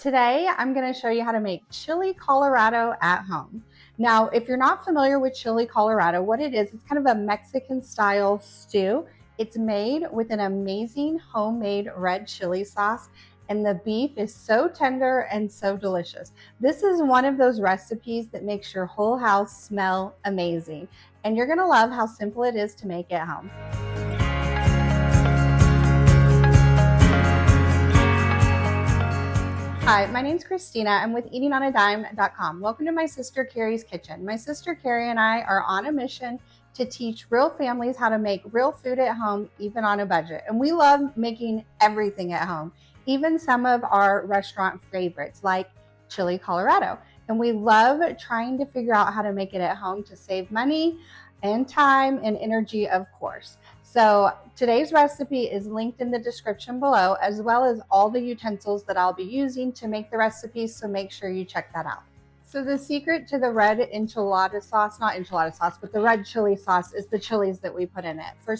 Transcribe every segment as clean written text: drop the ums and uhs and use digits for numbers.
Today, I'm going to show you how to make Chile Colorado at home. Now, if you're not familiar with Chile Colorado, what it is, it's kind of a Mexican style stew. It's made with an amazing homemade red chili sauce, and the beef is so tender and so delicious. This is one of those recipes that makes your whole house smell amazing, and you're going to love how simple it is to make at home. Hi, my name's Christina. I'm with eatingonadime.com. Welcome to my sister Carrie's kitchen. My sister Carrie and I are on a mission to teach real families how to make real food at home, even on a budget. And we love making everything at home, even some of our restaurant favorites like Chile Colorado. And we love trying to figure out how to make it at home to save money and time and energy, of course. So today's recipe is linked in the description below, as well as all the utensils that I'll be using to make the recipe, so make sure you check that out. So the secret to the red enchilada sauce, not enchilada sauce, but the red chili sauce is the chilies that we put in it. For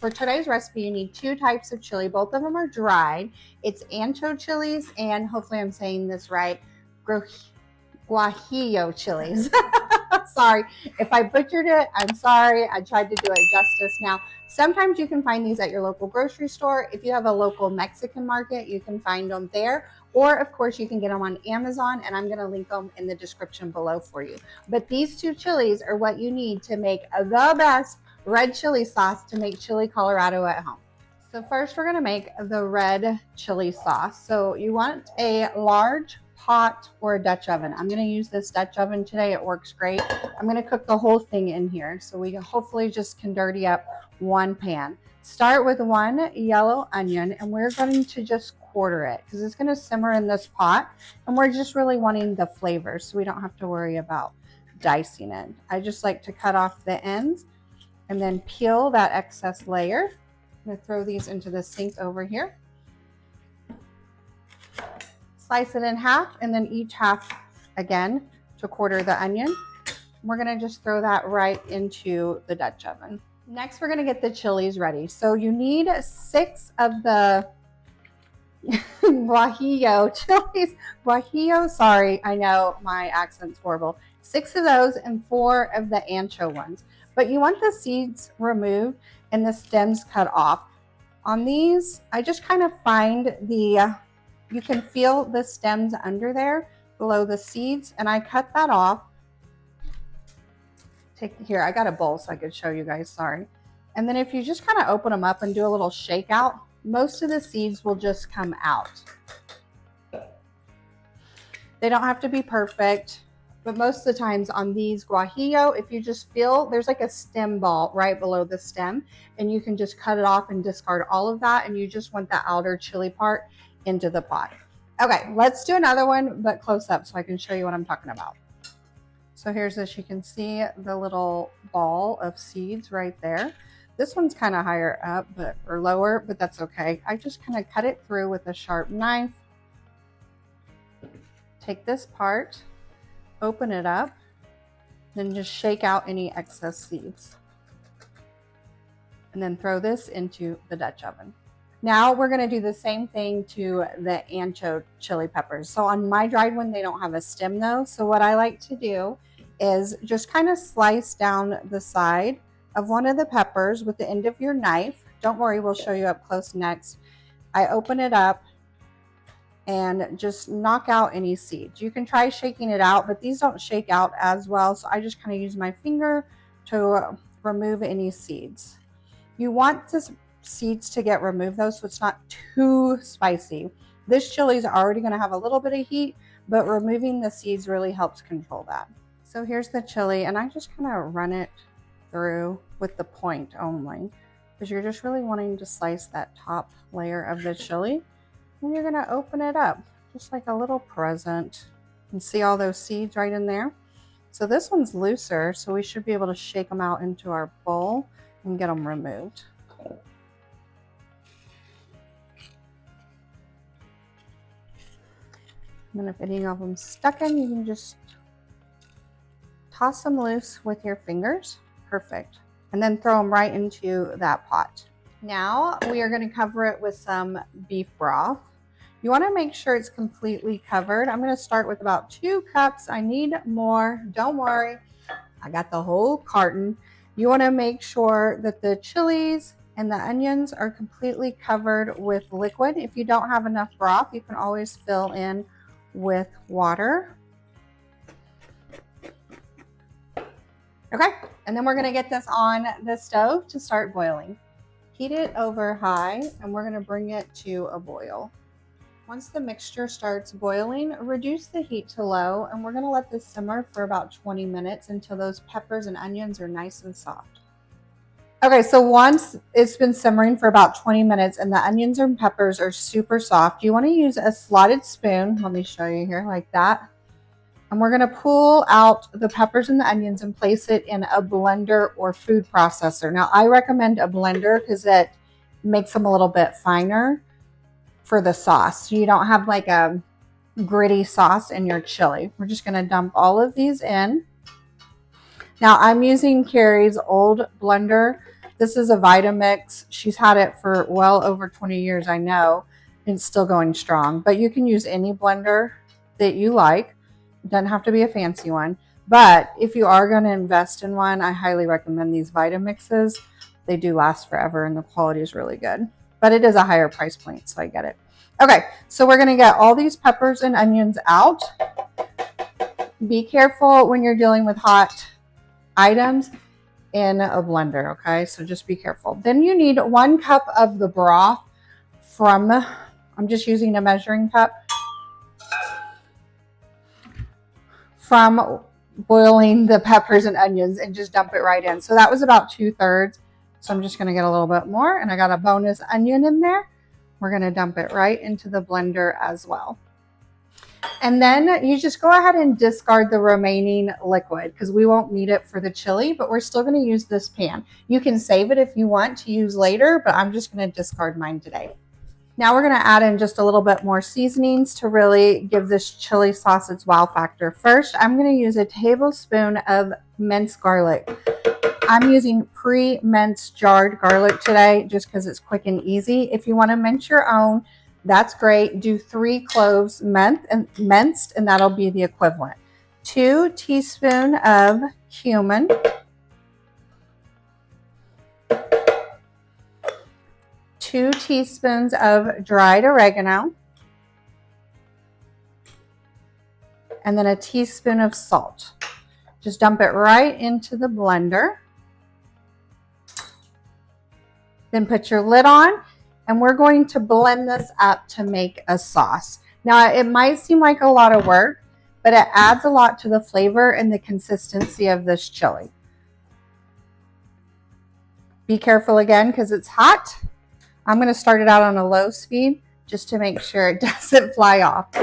today's recipe, you need two types of chili. Both of them are dried. It's ancho chilies, and hopefully I'm saying this right, Guajillo Chiles. Sorry, if I butchered it, I'm sorry. I tried to do it justice. Now, sometimes you can find these at your local grocery store. If you have a local Mexican market, you can find them there. Or, of course, you can get them on Amazon, and I'm going to link them in the description below for you. But these two chilies are what you need to make the best red chili sauce to make Chile Colorado at home. So first, we're going to make the red chili sauce. So you want a large pot or a Dutch oven. I'm going to use this Dutch oven today. It works great. I'm going to cook the whole thing in here, so we hopefully just can dirty up one pan. Start with one yellow onion, and we're going to just quarter it because it's going to simmer in this pot, and we're just really wanting the flavors, so we don't have to worry about dicing it. I just like to cut off the ends and then peel that excess layer. I'm going to throw these into the sink over here. Slice it in half, and then each half again to quarter the onion. We're gonna just throw that right into the Dutch oven. Next, we're gonna get the chilies ready. So you need 6 of the Guajillo Chiles. Guajillo, sorry, I know my accent's horrible. 6 of those and 4 of the ancho ones. But you want the seeds removed and the stems cut off. On these, I just kind of find you can feel the stems under there below the seeds, and I cut that off. Here, I got a bowl so I could show you guys, sorry. And then if you just kind of open them up and do a little shake out, most of the seeds will just come out. They don't have to be perfect, but most of the times on these Guajillo, if you just feel there's like a stem ball right below the stem, and you can just cut it off and discard all of that, and you just want the outer chili part into the pot. Okay, let's do another one, but close up so I can show you what I'm talking about. So here's this, you can see the little ball of seeds right there. This one's kind of higher up, or lower, but that's okay. I just kind of cut it through with a sharp knife. Take this part, open it up, then just shake out any excess seeds. And then throw this into the Dutch oven. Now we're going to do the same thing to the ancho chili peppers. So on my dried one, they don't have a stem though. So what I like to do is just kind of slice down the side of one of the peppers with the end of your knife. Don't worry, we'll show you up close next. I open it up and just knock out any seeds. You can try shaking it out, but these don't shake out as well. So I just kind of use my finger to remove any seeds. You want this seeds to get removed though, so it's not too spicy. This chili is already going to have a little bit of heat, but removing the seeds really helps control that. So here's the chili, and I just kind of run it through with the point only, because you're just really wanting to slice that top layer of the chili, and you're going to open it up just like a little present. You can see all those seeds right in there. So this one's looser, so we should be able to shake them out into our bowl and get them removed. And then if any of them stuck in, you can just toss them loose with your fingers. Perfect. And then throw them right into that pot. Now we are going to cover it with some beef broth. You want to make sure it's completely covered. I'm going to start with about 2 cups. I need more. Don't worry. I got the whole carton. You want to make sure that the chilies and the onions are completely covered with liquid. If you don't have enough broth, you can always fill in with water. Okay, and then we're going to get this on the stove to start boiling. Heat it over high, and we're going to bring it to a boil. Once the mixture starts boiling, reduce the heat to low, and we're going to let this simmer for about 20 minutes until those peppers and onions are nice and soft. Okay, so once it's been simmering for about 20 minutes and the onions and peppers are super soft, you want to use a slotted spoon. Let me show you here like that. And we're going to pull out the peppers and the onions and place it in a blender or food processor. Now, I recommend a blender because it makes them a little bit finer for the sauce. You don't have like a gritty sauce in your chili. We're just going to dump all of these in. Now, I'm using Carrie's old blender. This is a Vitamix. She's had it for well over 20 years, I know, and it's still going strong. But you can use any blender that you like. It doesn't have to be a fancy one. But if you are going to invest in one, I highly recommend these Vitamixes. They do last forever and the quality is really good. But it is a higher price point, so I get it. Okay, so we're going to get all these peppers and onions out. Be careful when you're dealing with hot items in a blender, okay? So just be careful. Then you need 1 cup of the broth from, I'm just using a measuring cup, from boiling the peppers and onions, and just dump it right in. So that was about 2/3. So I'm just going to get a little bit more, and I got a bonus onion in there. We're going to dump it right into the blender as well. And then you just go ahead and discard the remaining liquid because we won't need it for the chili, but we're still going to use this pan. You can save it if you want to use later, but I'm just going to discard mine today. Now we're going to add in just a little bit more seasonings to really give this chili sauce its wow factor. First, I'm going to use a tablespoon of minced garlic. I'm using pre-minced jarred garlic today just because it's quick and easy. If you want to mince your own, that's great. Do 3 cloves minced, and that'll be the equivalent. 2 teaspoons of cumin. 2 teaspoons of dried oregano. And then a teaspoon of salt. Just dump it right into the blender. Then put your lid on, and we're going to blend this up to make a sauce. Now, it might seem like a lot of work, but it adds a lot to the flavor and the consistency of this chili. Be careful again because it's hot. I'm going to start it out on a low speed just to make sure it doesn't fly off.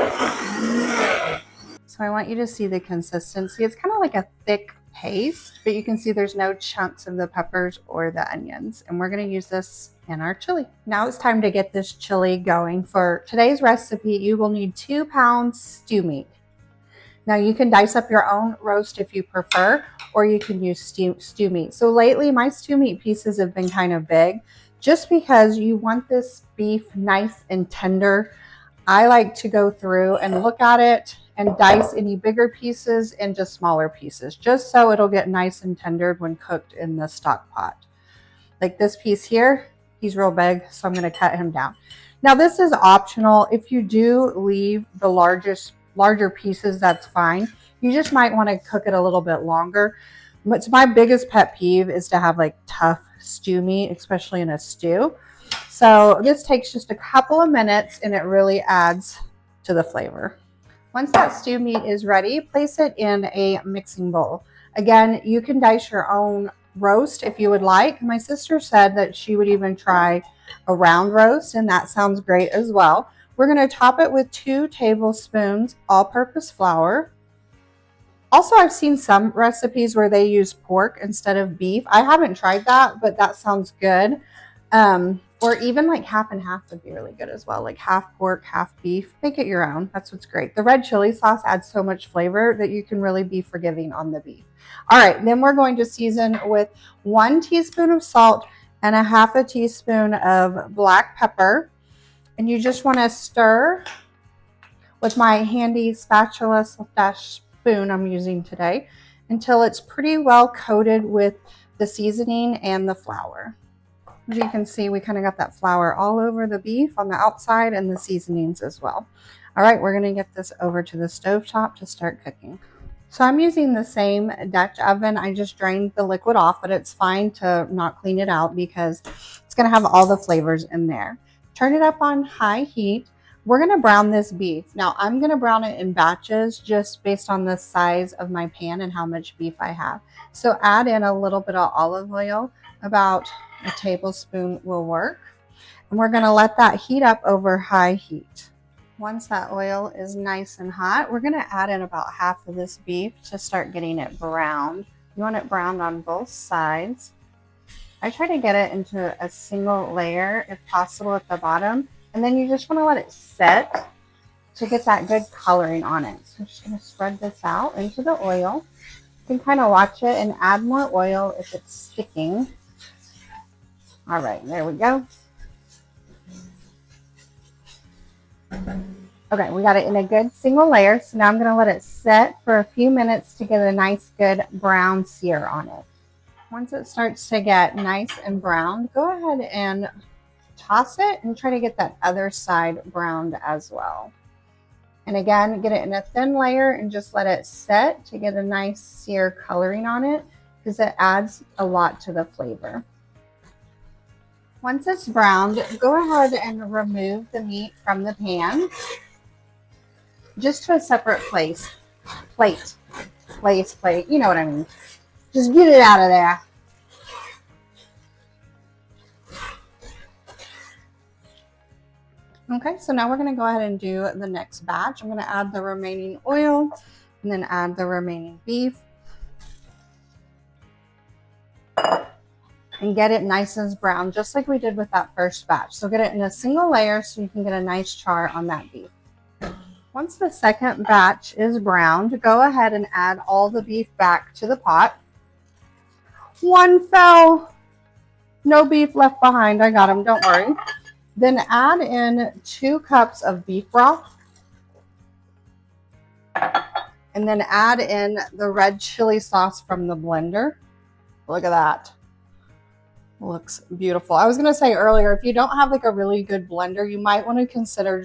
So I want you to see the consistency. It's kind of like a thick paste, but you can see there's no chunks of the peppers or the onions. And we're going to use this in our chili. Now it's time to get this chili going. For today's recipe, you will need 2 pounds stew meat. Now you can dice up your own roast if you prefer, or you can use stew meat. So lately my stew meat pieces have been kind of big just because you want this beef nice and tender. I like to go through and look at it and dice any bigger pieces into smaller pieces, just so it'll get nice and tender when cooked in the stock pot. Like this piece here, he's real big, so I'm going to cut him down. Now this is optional. If you do leave the larger pieces, that's fine. You just might want to cook it a little bit longer. But my biggest pet peeve is to have like tough stew meat, especially in a stew. So this takes just a couple of minutes and it really adds to the flavor. Once that stew meat is ready, place it in a mixing bowl. Again, you can dice your own roast if you would like. My sister said that she would even try a round roast, and that sounds great as well. We're going to top it with 2 tablespoons all-purpose flour. Also, I've seen some recipes where they use pork instead of beef. I haven't tried that, but that sounds good. Or even like half and half would be really good as well. Like half pork, half beef. Make it your own. That's what's great. The red chili sauce adds so much flavor that you can really be forgiving on the beef. All right, then we're going to season with 1 teaspoon of salt and a 1/2 teaspoon of black pepper. And you just want to stir with my handy spatula slash spoon I'm using today until it's pretty well coated with the seasoning and the flour. As you can see, we kind of got that flour all over the beef on the outside and the seasonings as well. All right, we're going to get this over to the stovetop to start cooking. So I'm using the same Dutch oven. I just drained the liquid off, but it's fine to not clean it out because it's going to have all the flavors in there. Turn it up on high heat. We're going to brown this beef. Now I'm going to brown it in batches just based on the size of my pan and how much beef I have. So add in a little bit of olive oil, about a tablespoon will work. And we're going to let that heat up over high heat. Once that oil is nice and hot, we're going to add in about half of this beef to start getting it browned. You want it browned on both sides. I try to get it into a single layer if possible at the bottom. And then you just want to let it set to get that good coloring on it. So I'm just going to spread this out into the oil. You can kind of watch it and add more oil if it's sticking. All right, there we go. Okay, we got it in a good single layer. So now I'm going to let it set for a few minutes to get a nice good brown sear on it. Once it starts to get nice and browned, go ahead and toss it and try to get that other side browned as well. And again, get it in a thin layer and just let it set to get a nice sear coloring on it because it adds a lot to the flavor. Once it's browned, go ahead and remove the meat from the pan just to a separate plate. You know what I mean. Just get it out of there. Okay, so now we're going to go ahead and do the next batch. I'm going to add the remaining oil and then add the remaining beef. And get it nice and brown, just like we did with that first batch. So get it in a single layer so you can get a nice char on that beef. Once the second batch is browned, go ahead and add all the beef back to the pot. One fell. No beef left behind. I got them, don't worry. Then add in 2 cups of beef broth. And then add in the red chili sauce from the blender. Look at that. Looks beautiful. I was going to say earlier, if you don't have like a really good blender, you might want to consider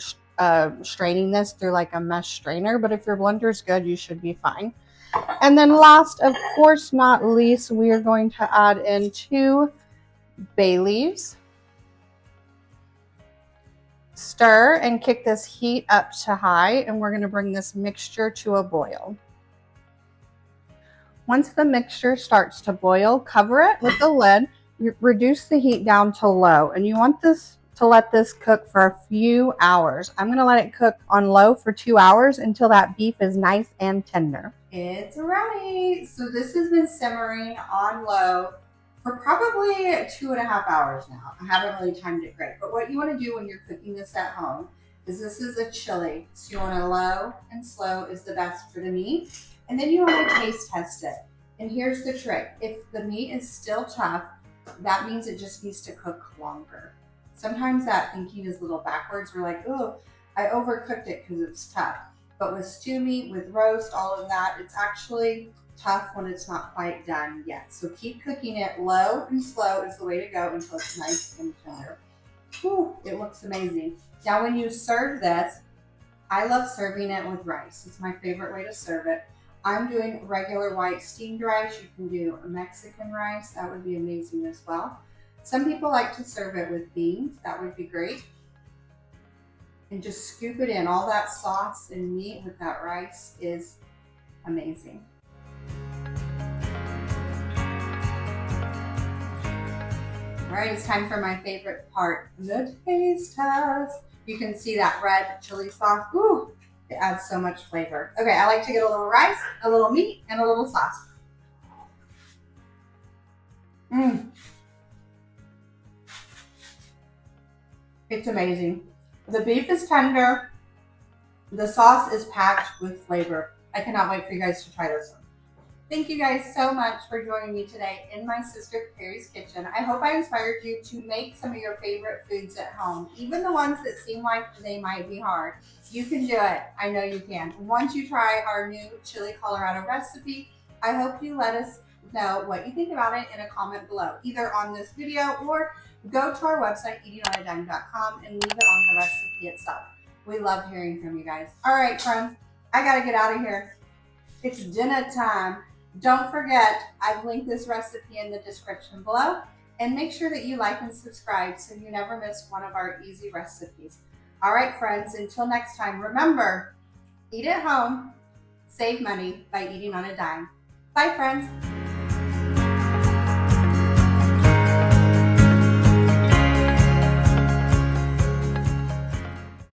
straining this through like a mesh strainer. But if your blender is good, you should be fine. And then last, of course, not least, we are going to add in 2 bay leaves. Stir and kick this heat up to high, and we're going to bring this mixture to a boil. Once the mixture starts to boil, cover it with the lid. Reduce the heat down to low, and you want this to let this cook for a few hours. I'm going to let it cook on low for 2 hours until that beef is nice and tender. It's ready. So this has been simmering on low for probably 2.5 hours now. I haven't really timed it great, but what you want to do when you're cooking this at home is this is a chili. So you want to low and slow is the best for the meat. And then you want to taste test it. And here's the trick. If the meat is still tough, that means it just needs to cook longer. Sometimes that thinking is a little backwards. We're like, oh, I overcooked it because it's tough. But with stew meat, with roast, all of that, it's actually tough when it's not quite done yet. So keep cooking it. Low and slow is the way to go until it's nice and tender. Whew, it looks amazing. Now when you serve this, I love serving it with rice. It's my favorite way to serve it. I'm doing regular white steamed rice. You can do Mexican rice. That would be amazing as well. Some people like to serve it with beans. That would be great. And just scoop it in. All that sauce and meat with that rice is amazing. All right, it's time for my favorite part, the taste test. You can see that red chili sauce. Ooh, it adds so much flavor. Okay, I like to get a little rice, a little meat, and a little sauce. It's amazing. The beef is tender. The sauce is packed with flavor. I cannot wait for you guys to try this one. Thank you guys so much for joining me today in my sister Carrie's kitchen. I hope I inspired you to make some of your favorite foods at home, even the ones that seem like they might be hard. You can do it. I know you can. Once you try our new Chile Colorado recipe, I hope you let us know what you think about it in a comment below, either on this video or go to our website, eatingonadime.com, and leave it on the recipe itself. We love hearing from you guys. All right, friends, I gotta get out of here. It's dinner time. Don't forget, I've linked this recipe in the description below, and make sure that you like and subscribe so you never miss one of our easy recipes. All right, friends, until next time, remember, eat at home, save money by eating on a dime. Bye, friends.